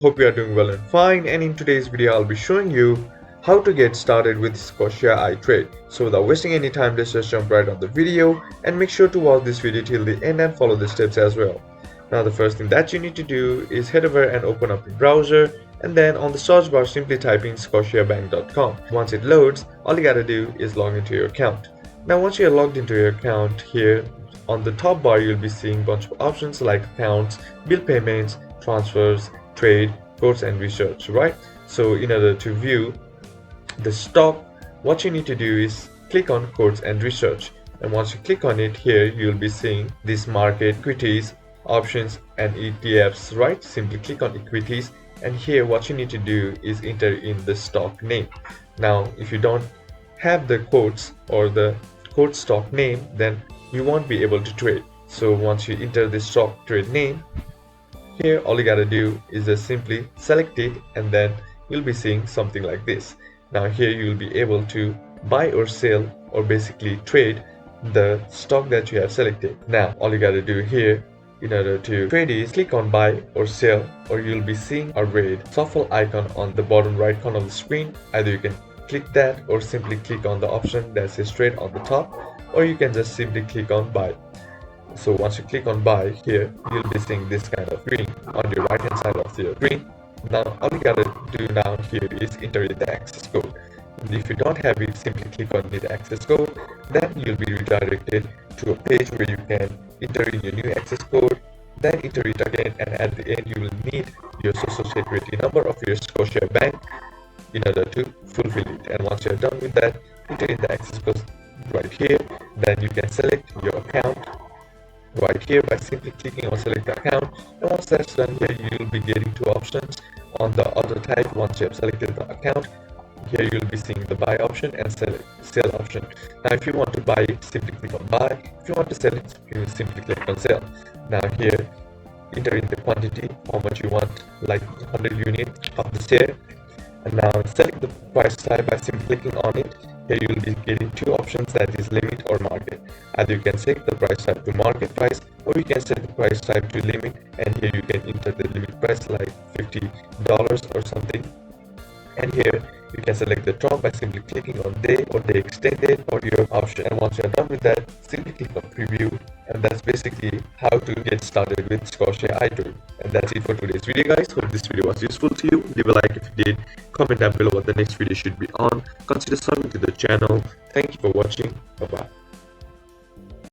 Hope you are doing well and fine, and in today's video I'll be showing you how to get started with Scotia iTrade. So without wasting any time, let's just jump right on the video and make sure to watch this video till the end and follow the steps as well. Now the first thing that you need to do is head over and open up your browser, and then on the search bar simply type in scotiabank.com. Once it loads, all you gotta do is log into your account. Now once you're logged into your account, here on the top bar you'll be seeing a bunch of options like accounts, bill payments, transfers, trade, quotes and research, right? So in order to view the stock, what you need to do is click on quotes and research, and once you click on it, here you'll be seeing this market, equities, options and ETFs, right? Simply click on equities, and here what you need to do is enter in the stock name. Now if you don't have the quotes or the quote stock name, then you won't be able to trade. So once you enter the stock trade name, here all you gotta do is just simply select it, and then you'll be seeing something like this. Now here you'll be able to buy or sell or basically trade the stock that you have selected. Now all you gotta do here in order to trade is click on buy or sell, or you'll be seeing a red shuffle icon on the bottom right corner of the screen. Either you can click that or simply click on the option that says trade on the top, or you can just simply click on buy. So once you click on buy, here you'll be seeing this kind of screen on your right hand side of your screen. Now all you gotta do now here is enter in the access code. And if you don't have it, simply click on the access code. Then you'll be redirected to a page where you can enter in your new access code, then enter it again, and at the end you will need your social security number of your Scotiabank in order to fulfill it. And once you're done with that, enter in the access code right here. Then you can select your account right here by simply clicking on select account, and once that's done, here you'll be getting two options on the other type. Once you have selected the account, here you'll be seeing the buy option and sell option. Now if you want to buy it, simply click on buy. If you want to sell it, you will simply click on sell. Now here enter in the quantity, how much you want, like 100 units of the share, and now select the price type by simply clicking on it. Here you will be getting two options, that is limit or market. Either you can set the price type to market price, or you can set the price type to limit, and here you can enter the limit price like $50 or something. And here you can select the top by simply clicking on day or day extended or your option. And once you're done with that, simply click on preview, and that's basically how to get started with Scotia iTrade. And that's it for today's video, guys. Hope this video was useful to you. Leave a like if you did, comment down below what the next video should be on, consider subscribing to the channel. Thank you for watching. Bye bye.